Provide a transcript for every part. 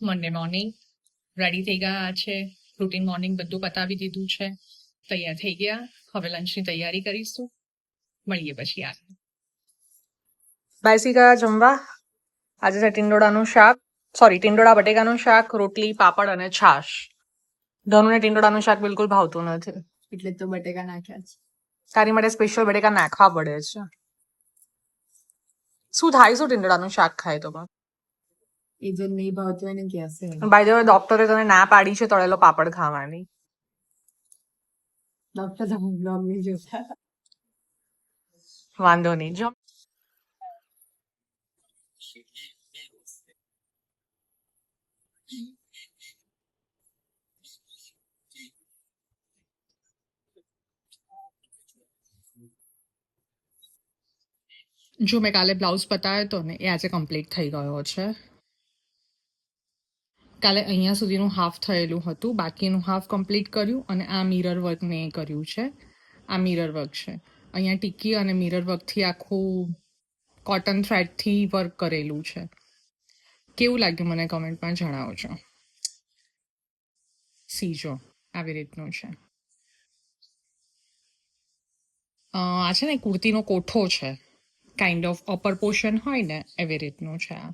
મંડે morning ready થઈ ગયા છે. રૂટીન મોર્નિંગ બધું પતાવી દીધું છે. તૈયાર થઈ ગયા. હવે લંચની તૈયારી કરીશું. મળીએ પછી આગળ. બેસી ગયા જમવા. આજે છે ટીંડોળાનું શાક, ટીંડોળા બટેકાનું શાક, રોટલી, પાપડ અને છાશ. ધનુને ટીંડોળાનું શાક બિલકુલ ભાવતું નથી, એટલે તો બટેકા નાખ્યા છે. તારી માટે સ્પેશિયલ બટેકા નાખવા પડે છે. શું થાય શું ટીંડોળાનું શાક ખાય તો? એ જો નહીં ભાવતું હોય ને કહેશે. બાય ધ વે ડોક્ટરે તને ના પાડી છે તળેલો પાપડ ખાવાની. ડોક્ટર તમે બ્લોગ નહીં જોતા. વાંધો નહીં. જો મેં કાલે બ્લાઉઝ પતાવ્યો હતો ને, એ આજે કમ્પ્લીટ થઈ ગયો છે. કાલે અહીંયા સુધીનું હાફ થયેલું હતું, બાકીનું હાફ કમ્પ્લીટ કર્યું અને આ મિરર વર્કને એ કર્યું છે. આ મિરર વર્ક છે. અહીંયા ટીકી અને મિરર વર્કથી આખું કોટન થ્રેડથી વર્ક કરેલું છે. કેવું લાગ્યું મને કમેન્ટમાં જણાવજો. સીજો આવી રીતનું છે. આ છે ને કુર્તીનો કોઠો છે, કાઇન્ડ ઓફ અપર પોર્શન હોય ને એવી રીતનું છે આ.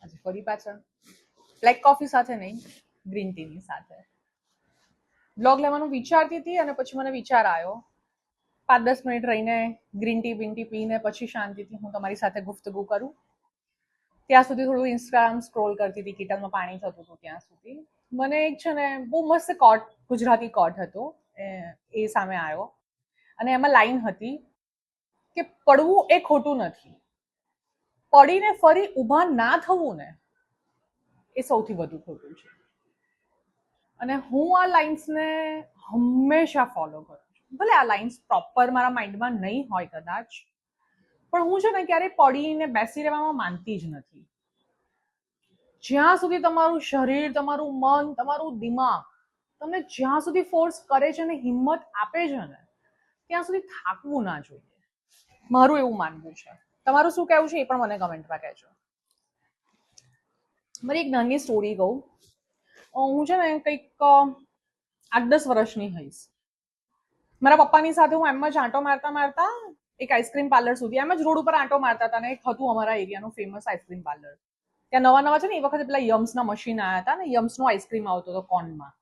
આજે ફરી પાછા બ્લેક કોફી સાથે નહીં, ગ્રીન ટીની સાથે બ્લોગ લેવાનું વિચારતી હતી અને પછી મને વિચાર આવ્યો 5-10 મિનિટ રહીને ગ્રીન ટી પીને પછી શાંતિથી હું તમારી સાથે ગુફ્તગુ કરું. ત્યાં સુધી થોડું ઇન્સ્ટાગ્રામ સ્ક્રોલ કરતી હતી, કિટલમાં પાણી થતું હતું ત્યાં સુધી. મને એક છે ને બહુ મસ્ત કોટ, ગુજરાતી કોટ હતો, એ સામે આવ્યો અને એમાં લાઈન હતી કે પડવું એ ખોટું નથી, પડીને ફરી ઊભા ના થવું ને એ સૌથી વધુ ખોટું છે. અને હું આ લાઇન્સને હંમેશા ફોલો કરું છું. ભલે આ લાઇન્સ પ્રોપર મારા માઇન્ડમાં નહીં હોય કદાચ, પણ હું છે ને ક્યારેય પડીને બેસી રહેવામાં માનતી જ નથી. જ્યાં સુધી તમારું શરીર, તમારું મન, તમારું દિમાગ તમને જ્યાં સુધી ફોર્સ કરે છે ને હિંમત આપે છે ને, ત્યાં સુધી થાકવું ના જોઈએ. મારું એવું માનવું છે. તમારું શું કહેવું છે એ પણ મને કમેન્ટમાં કહેજો. મારી એક નાની સ્ટોરી કહું. હું છે ને કંઈક 8-10 વર્ષની હઈશ. મારા પપ્પાની સાથે હું એમ જ આંટો મારતા એક આઈસ્ક્રીમ પાર્લર સુધી, એમ જ રોડ ઉપર આંટો મારતા હતા ને એક હતું અમારા એરિયાનું ફેમસ આઈસ્ક્રીમ પાર્લર. ત્યાં નવા છે ને એ વખતે પેલા યમ્સના મશીન આવ્યા હતા ને, યમ્સનો આઈસ્ક્રીમ આવતો હતો કોનમાં.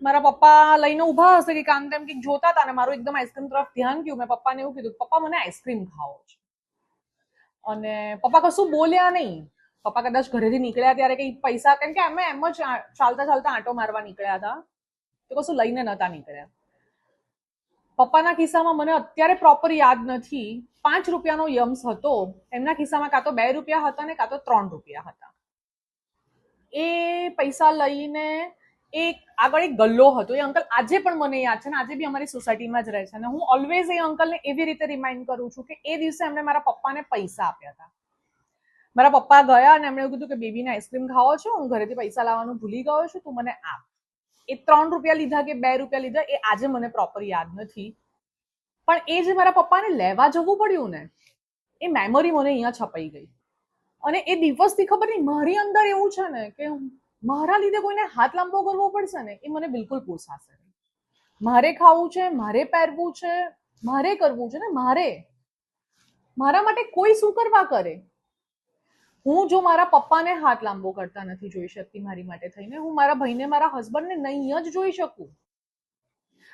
મારા પપ્પા લઈને ઊભા હશે કે કામ તેમ કંઈક જોતા હતા ને મારું એકદમ આઈસ્ક્રીમ તરફ ધ્યાન ગયું. મેં પપ્પાને એવું કીધું, પપ્પા મને આઈસ્ક્રીમ ખાવો છે. અને પપ્પા કશું બોલ્યા નહીં. પપ્પા કદાચ ઘરેથી નીકળ્યા ત્યારે કઈ પૈસા, કેમ કે અમે એમ જ ચાલતા આંટો મારવા નીકળ્યા હતા, તો કશું લઈને નતા નીકળ્યા. પપ્પાના ખિસ્સામાં મને અત્યારે પ્રોપર યાદ નથી, 5 રૂપિયાનો યમ્સ હતો. એમના ખિસ્સામાં કાં તો 2 રૂપિયા હતા ને કાં તો 3 રૂપિયા હતા. એ પૈસા લઈને એક આગળ એક ગલ્લો હતો. એ અંકલ આજે પણ મને યાદ છે ને, આજે બી અમારી સોસાયટીમાં જ રહે છે. અને હું ઓલવેઝ એ અંકલને એવી રીતે રિમાઇન્ડ કરું છું કે એ દિવસે એમણે મારા પપ્પાને પૈસા આપ્યા હતા. મારા પપ્પા ગયા અને એમણે એવું કીધું કે બેબીને આઈસ્ક્રીમ ખાવો છો, હું ઘરેથી પૈસા લાવવાનું ભૂલી ગયો છું, તું મને આપ. એ 3 રૂપિયા લીધા કે 2 રૂપિયા લીધા એ આજે મને પ્રોપર યાદ નથી, પણ એ જે મારા પપ્પાને લેવા જવું પડ્યું ને, એ મેમરી મને અહીંયા છપાઈ ગઈ. અને એ દિવસથી ખબર નહીં મારી અંદર એવું છે ને કે મારા લીધે કોઈને હાથ લાંબો કરવો પડશે ને એ મને બિલકુલ પોસાશે નહીં. મારે ખાવું છે, મારે પહેરવું છે, મારે કરવું છે ને, મારા માટે કોઈ શું કરવા કરે. હું જો મારા પપ્પાને હાથ લાંબો કરતા નથી જોઈ શકતી મારી માટે થઈને, હું મારા ભાઈને, મારા હસબન્ડને નહીં જ જોઈ શકું.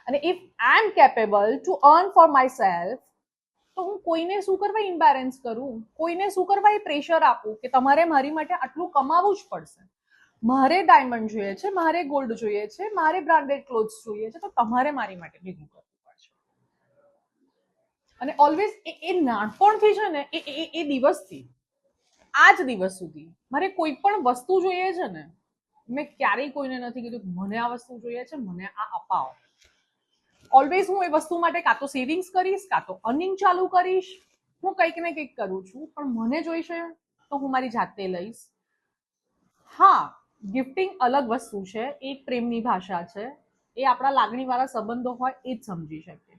અને if I am capable to earn for myself, તો હું કોઈને શું કરવા ઇમ્બેરેન્સ કરું, કોઈને શું કરવા એ પ્રેશર આપું કે તમારે મારી માટે આટલું કમાવું જ પડશે, મારે ડાયમંડ જોઈએ છે, મારે ગોલ્ડ જોઈએ છે, મારે બ્રાન્ડેડ ક્લોથ્સ જોઈએ છે, તો તમારે મારી માટે ભેગું કરવું પડશે. અને ઓલવેઝ એ નાનપણથી છે ને, એ દિવસથી આજ દિવસ સુધી મારે કોઈ પણ વસ્તુ જોઈએ છે ને, મેં ક્યારેય કોઈને નથી કીધું મને આ વસ્તુ જોઈએ છે, મને આ અપાવો. ઓલવેઝ હું એ વસ્તુ માટે કાં તો સેવિંગ્સ કરીશ, કાં તો અર્નિંગ ચાલુ કરીશ. હું કંઈક ને કંઈક કરું છું, પણ મને જોઈશે તો હું મારી જાતે લઈશ. હા, ગિફ્ટિંગ અલગ વસ્તુ છે, એ પ્રેમની ભાષા છે, એ આપણા લાગણીવાળા સંબંધો હોય એ જ સમજી શકે.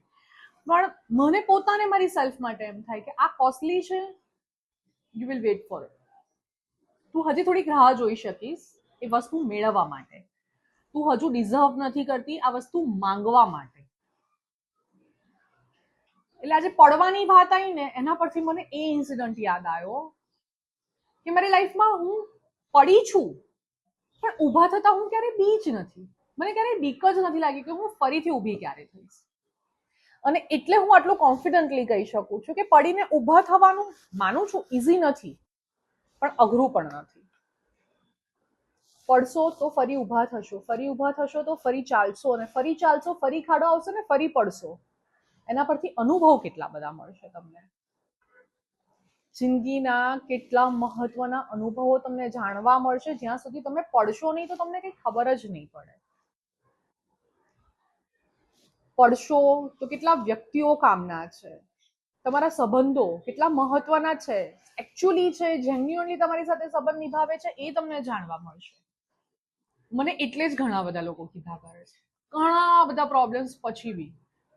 પણ મને પોતાને મારી સેલ્ફ માટે એમ થાય કે આ કોસ્ટલી છે, you will wait for it. તું હજી થોડીક રાહ જોઈ શકીશ એ વસ્તુ મેળવવા માટે. તું હજુ ડિઝર્વ નથી કરતી આ વસ્તુ માંગવા માટે. એટલે આજે પડવાની વાત આવી ને એના પરથી મને એ ઇન્સિડન્ટ યાદ આવ્યો કે મારી લાઈફમાં હું પડી છું, પણ ઊભા થતા હું ક્યારે બી જ નથી. મને ક્યારેય બીક જ નથી લાગી કે હું ફરીથી ઊભી ક્યારે થઈશ. અને એટલે હું આટલું કોન્ફિડન્ટલી કહી શકું છું કે પડીને ઊભા થવાનું માનું છું ઇઝી નથી, પણ અઘરું પણ નથી. પડશો તો ફરી ઊભા થશો, ફરી ઊભા થશો તો ફરી ચાલશો, અને ફરી ચાલશો ફરી ખાડો આવશે ને ફરી પડશો. એના પરથી અનુભવ કેટલા બધા મળશે તમને. જિંદગીના કેટલા મહત્વના અનુભવો તમને જાણવા મળશે જ્યાં સુધી તમે પડશો નહીં તો તમને કંઈ ખબર જ નહીં પડે. પડશો તો કેટલા વ્યક્તિઓ કામના છે, તમારા સંબંધો કેટલા મહત્વના છે, એકચ્યુઅલી છે, જેન્યુઅલી તમારી સાથે સંબંધ નિભાવે છે એ તમને જાણવા મળશે. મને એટલે જ ઘણા બધા લોકો કીધા કરે છે ઘણા બધા પ્રોબ્લેમ્સ પછી બી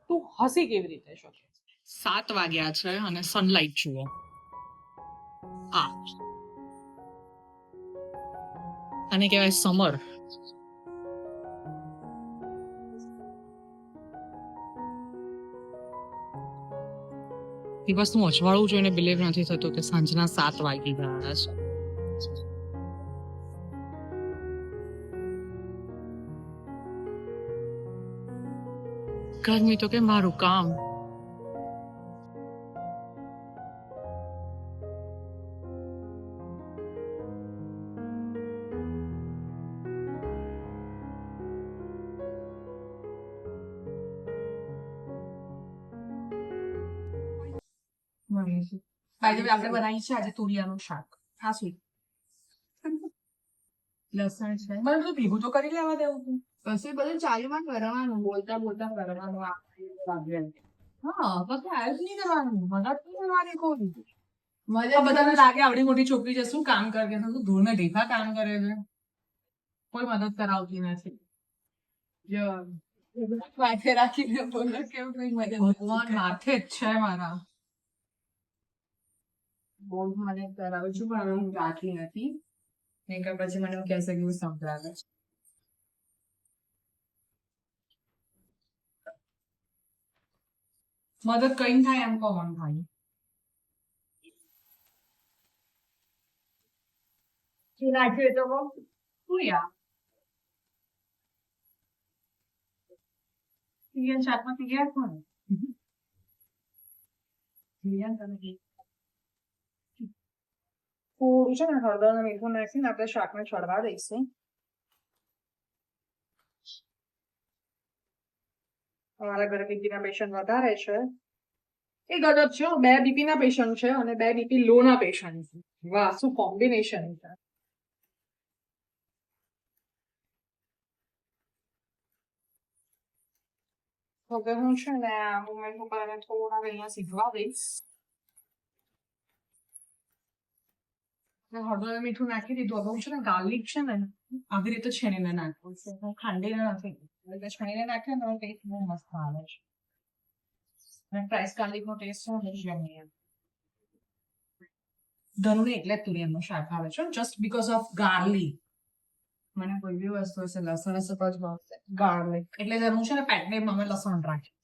તું હસી કેવી રીતે શકે. 7 વાગ્યા છે અને સનલાઇટ જુઓ. આ આને કહેવાય સમર. દિવસનું અજવાળું જોઈને બિલીવ નથી થતું કે સાંજના 7 વાગી ગયા છે. ગરમી તો કે મારું કામ. આપણે બનાવી છે આજે તુરિયાનું શાક. હા શું લસણ છે, મને બધું ભેગું તો કરી લેવા દેવું તું. પછી બધું ચાલુમાં કરવાનું, બોલતા બોલતા કરવાનું. હા પછી હેલ્પ નહીં કરવાનું, મદદ નહીં કરવાની કોઈ. મજા બધાને લાગે આવડી મોટી છોકરી છે શું કામ કરે છે, તું ધૂળને ઢીફા કામ કરે છે, કોઈ મદદ કરાવતી નથી. જો માથે રાખીને બોલો કેવું કઈ મજા ભગવાન માથે જ છે મારા. બહુ મને કરાવું છું પણ હવે હું રાખી નથી, નહીં કે પછી મને એવું કહેશે કે હું સંભળાવે છે. મદદ કઈ થાય એમ કહો મને ભાઈ. શું નાખ્યું તો બહુ તુરિયા તુરિયા શાકમાં તુરિયા જ હોય. તુરિયા તમે થોડું છે ને હળદર અને મીઠું નાખીને આપણે શાકને ચડવા દઈશું. અમારા ઘરે બીપીના પેશન્ટ વધારે છે. એ ગજબ છે, 2 બીપીના પેશન્ટ છે અને 2 બીપી લો ના પેશન્ટ છે. વાહ શું કોમ્બિનેશન છે. હવે હું છે ને હું થોડા અહીંયા સીધવા દઈશ. હળદર અને મીઠું નાખી દીધું. હવે હું છે ને ગાર્લિક છે ને આવી રીતે છીણીને નાખું છું, હું ખાંડીને નથી. એટલે છીણીને નાખીએ ને ટેસ્ટ બહુ મસ્ત આવે છે. અને ફ્રાઈસ ગાર્લિકનો ટેસ્ટ શું યમ્મી. ધનુને એટલે જ તુરિયાનું શાક આવે છે જસ્ટ બીકોઝ ઓફ ગાર્લિક. મને કોઈ બી વસ્તુ હશે લસણ હશે તો જ ભાવશે. ગાર્લિક એટલે ધનુ છે ને પેટ નેમ અમે લસણ રાખીએ.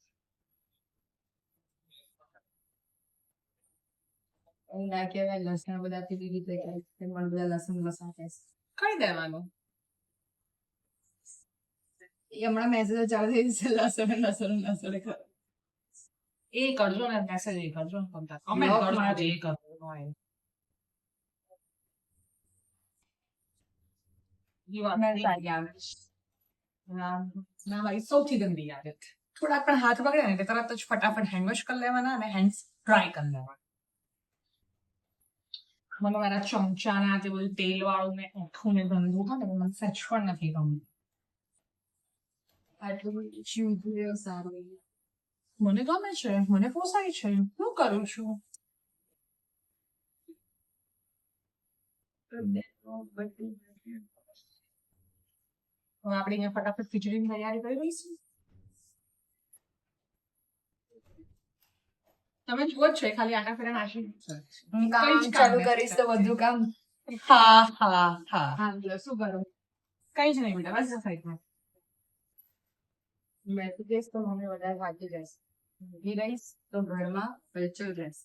એવું ના કહેવાય, લસણ બધા પીવી રીતે કહે છે, મને બધા લસણ લસણ કહે છે. કઈ દેવાનું. એ હમણાં મેસેજ ચાલુ થઈ જશે લસણ લસણ લસણ કરો. એ કરજો ને મેસેજ એ કરજો ને કોન્ટેક્ટ કમેન્ટ Block કરજો મારી. જે કરવું હોય. મેં સારી આવે છે. ના ભાઈ સૌથી ગંદી આદત. થોડાક પણ હાથ બગડે ને એટલે તરત જ ફટાફટ હેન્ડ વોશ કરી લેવાના અને હેન્ડ્સ ડ્રાય કરી લેવાના. મને મારા ચમચા ને આ તે બધું તેલ વાળું ને આખું ને ગંદુ હોય ને મને સચ પણ નથી ગમતું. આટલું બધું જીવ સારું. મને ગમે છે, મને પોસાય છે, હું કરું છું. હવે આપણે અહીંયા ફટાફટ ખીચડીની તૈયારી કરી દઈશું. તમે જુઓ જ છે ખાલી આટા ફેરા નાખી હું કઈ કામ જ કામ ચાલુ નથી કરીશ તો બધું કામ હા હા હા હા બોલો, શું કરું કઈ જ નહીં બેટા બસ સાઈડમાં મેં તો કહીશ તો મમ્મી વધારે થાકી જશે ઊંઘી રહીશ તો ઘરમાં હલચલ રહેશે